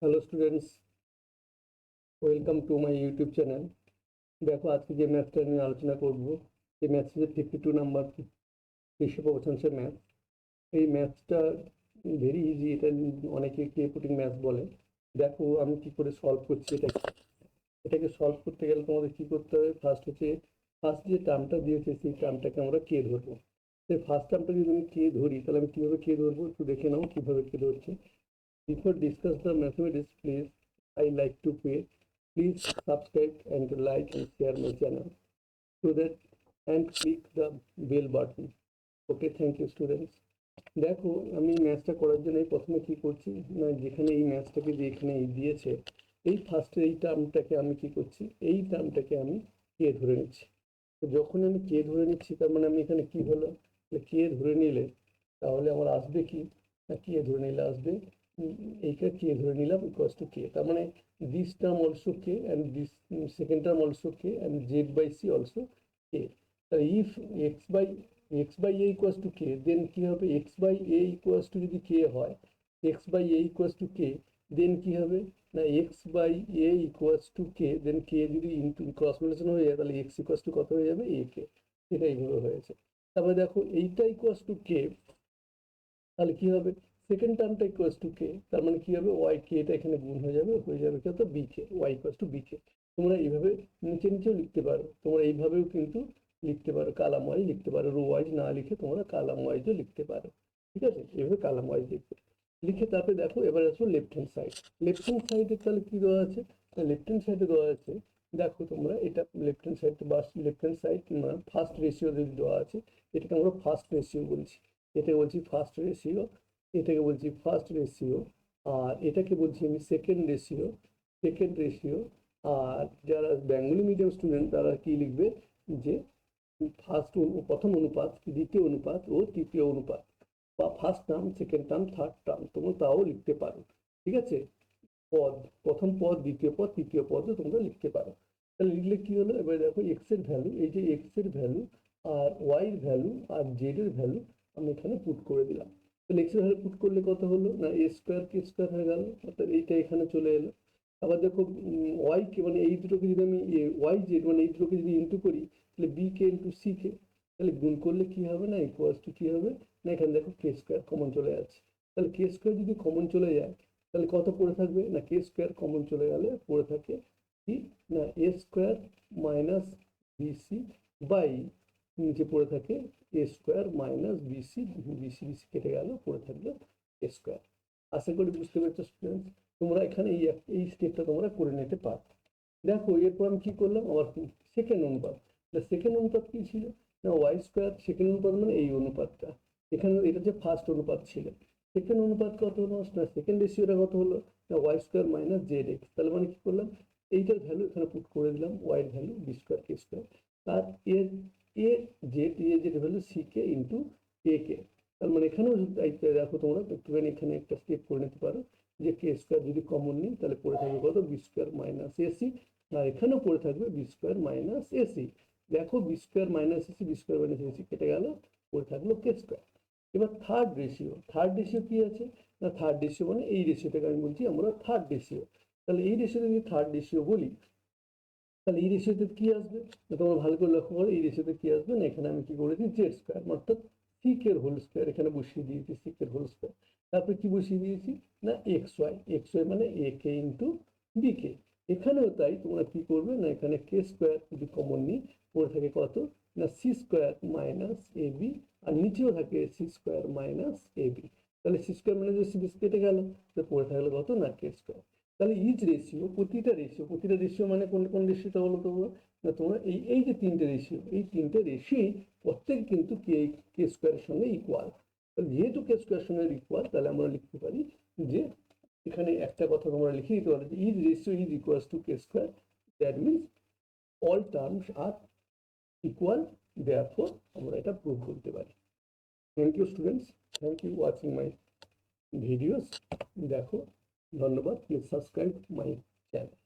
Hello students, welcome to my YouTube channel. দেখো, আজকে যে ম্যাথটা নিয়ে আলোচনা করব, এই ম্যাথ হচ্ছে 52 নাম্বার কৃষি প্রবচনসের ম্যাথ। এই ম্যাথটা ভেরি ইজি, এটা অনেকে ক্লিয়ার পুটিং ম্যাথ বলে। দেখো আমি কি করে সলভ করছি। এটাকে সলভ করতে গেলে তোমাদের কি করতে হবে? ফার্স্ট যে টার্মটা দিয়েছে সেই টার্মটাকে আমরা কে ধরবো। সেই ফার্স্ট টার্মটা যদি আমি কে ধরি, তাহলে আমি কিভাবে কে ধরবো একটু দেখে নাও কিভাবে কে ধরছে। Before discuss the mathematics, I like to please subscribe and like and share my channel so that and click the bell button. Okay, thank you students. দেখো, আমি ম্যাথটা করার জন্য প্রথমে কি করছি না, যেখানে এই ম্যাথটাকে যে এখানে দিয়েছে, এই ফার্স্টে এই টার্মটাকে আমি কি করছি, এই টার্মটাকে আমি কে ধরে নিচ্ছি। তো যখন আমি কে ধরে নিচ্ছি, তার মানে আমি এখানে কি হলো, কে ধরে নিলে তাহলে আমার আসবে কি না, কে ধরে নিলে আসবে এইটা কে ধরে নিলাম ইকুয়ালস টু কে, তার মানে this term also K and this second term also K and Z by C also K. তাহলে if X by A equals to K, then কি হবে, X by A equals to যদি K হয়, X by A equals to K, then কি হবে না, X by A equals to K, then K যদি into cross multiplication হয়ে যায়, তাহলে এক্স ইকুয়ালস টু কত হয়ে যাবে, এ কে। এটা এইভাবে হয়েছে। তারপরে দেখো এইটা ইকুয়ালস টু কে, তাহলে কি হবে, সেকেন্ড টার্মটা ইকুয়ালস টু কে, তার মানে কি হবে, ওয়াই কে, এটা এখানে গুণ হয়ে যাবে কত, B K, Y equals to B K. তোমরা এইভাবে নিচে নিচেও লিখতে পারো, তোমরা এইভাবেও কিন্তু লিখতে পারো, কালাম ওয়াইজ লিখতে পারো, রো ওয়াইজ না লিখে তোমরা কালাম ওয়াইজও লিখতে পারো। ঠিক আছে, এইভাবে কালাম ওয়াইজ লিখবে। লিখে তারপরে দেখো এবার আসবো left hand side. Left hand সাইডে তাহলে কি দেওয়া আছে, লেফট হ্যান্ড সাইডে দেওয়া আছে, দেখো তোমরা এটা লেফট হ্যান্ড সাইড বা left hand side first ratio যদি দেওয়া আছে, এটাকে আমরা ফার্স্ট রেশিও বলছি, এটাকে বলছি ফার্স্ট রেশিও, এটাকে বলছি ফার্স্ট রেশিও, আর এটাকে বলছি আমি সেকেন্ড রেশিও। আর যারা বেঙ্গলি মিডিয়াম স্টুডেন্ট তারা কি লিখবে, যে প্রথম অনুপাত, দ্বিতীয় অনুপাত ও তৃতীয় অনুপাত, বা first term, second term, third term, তোমরা তাও লিখতে পারো। ঠিক আছে, পদ, প্রথম পদ, দ্বিতীয় পদ, তৃতীয় পদও তোমরা লিখতে পারো। তাহলে লিখলে কি হলো, এবার দেখো এক্স এর ভ্যালু, এই যে এক্স এর ভ্যালু আর ওয়াই এর ভ্যালু আর জেড এর ভ্যালু আমি এখানে পুট করে দিলাম। তাহলে এক্স এর ভ্যালু পুট করলে কত হলো না, এ স্কোয়ার কে স্কোয়ার হয়ে গেল, অর্থাৎ এইটা এখানে চলে এলো। আবার দেখো ওয়াই কে, মানে এই দুটোকে যদি আমি ওয়াই জেড মানে এই দুটোকে যদি ইন্টু করি, তাহলে বি কে ইন্টু সি কে, তাহলে গুণ করলে কি হবে না, ইকুয়ালস টু কি হবে না, এখানে দেখো কে স্কোয়ার কমন চলে যাচ্ছে। তাহলে কে স্কোয়ার যদি কমন চলে যায়, তাহলে কত পড়ে থাকবে না, কে স্কোয়ার কমন চলে গেলে পড়ে থাকে কি না, A square minus BC by, নিচে পড়ে থাকে A square minus BC, BC BC কেটে গেল, পড়ে থাকলো এ স্কোয়ার। আশা করি বুঝতে পেরেছো স্টুডেন্টস। তোমরা এখানে এই স্টেপটা তোমরা করে নিতে পারো। দেখো এরপর আমি কি করলাম, আমার সেকেন্ড অনুপাত। সেকেন্ড অনুপাত কি ছিল না, ওয়াই স্কোয়ার, সেকেন্ড অনুপাত মানে এই অনুপাতটা, এখানে এটা যে ফার্স্ট অনুপাত ছিল, সেকেন্ড অনুপাত কত হলো না, সেকেন্ড রেশিওটা কত হলো না, Y square minus Z X. তাহলে মানে কি করলাম, এইটার ভ্যালু এখানে পুট করে দিলাম, ওয়াই এর value B square K square, আর এর A Z value C K into A K. তার মানে এখানেও দেখো তোমরা একটুখানি এখানে একটা স্টেপ করে নিতে পারো, যে কে স্কোয়ার যদি কমন নিই তাহলে পড়ে থাকবে কত, বি স্কোয়ার মাইনাস এসি, আর এখানেও পড়ে থাকবে বি স্কোয়ার মাইনাস এসি। দেখো B square minus AC, B square minus AC কেটে গেল, পড়ে থাকলো কে স্কোয়ার। এবার থার্ড রেশিও কি আছে না, থার্ড রেশিও মানে এই রেশিওটাকে আমি বলছি আমরা থার্ড রেশিও। তাহলে এই রেশিওতে যদি থার্ড রেশিও বলি, তাহলে এই রেশিওতে কি আসবে, তোমরা ভালো করে লক্ষ্য করো, এই রেশিওতে কি আসবে না, এখানে আমি কি করেছি, জেড স্কোয়ার অর্থাৎ সিক এর হোল স্কোয়ার এখানে বসিয়ে দিয়েছি, সিক এর হোল স্কোয়ার। তারপরে কি বসিয়ে দিয়েছি না, এক্স ওয়াই মানে এ কে ইন্টু বি কে। এখানেও তাই, তোমরা কি করবে না, এখানে কে স্কোয়ার যদি কমন নিই, পড়ে থাকে কত না, C square minus A B, আর নিচেও থাকে C square minus A B. তাহলে সি স্কোয়ার মাইনাস সি কেটে গেল, তো পড়ে থাকলো কত না, কে স্কোয়ার। তাহলে ইচ রেশিও, প্রতিটা রেশিও মানে কোন কোন রেশিওটা বলো তোমরা না, তোমরা এই যে তিনটে রেশিও, এই তিনটে রেশিও প্রত্যেক কিন্তু কে স্কোয়ারের সঙ্গে ইকুয়াল। যেহেতু কে স্কোয়ারের সঙ্গে ইকুয়াল, তাহলে আমরা লিখতে পারি যে এখানে একটা কথা তোমরা লিখে দিতে পারো, যে is ratio is equals to K square, that means all terms are equal, therefore আমরা এটা প্রুভ করতে পারি। Thank you students, thank you watching my videos. দেখো, ধন্যবাদ, প্লিজ সাবস্ক্রাইব মাই চ্যানেল।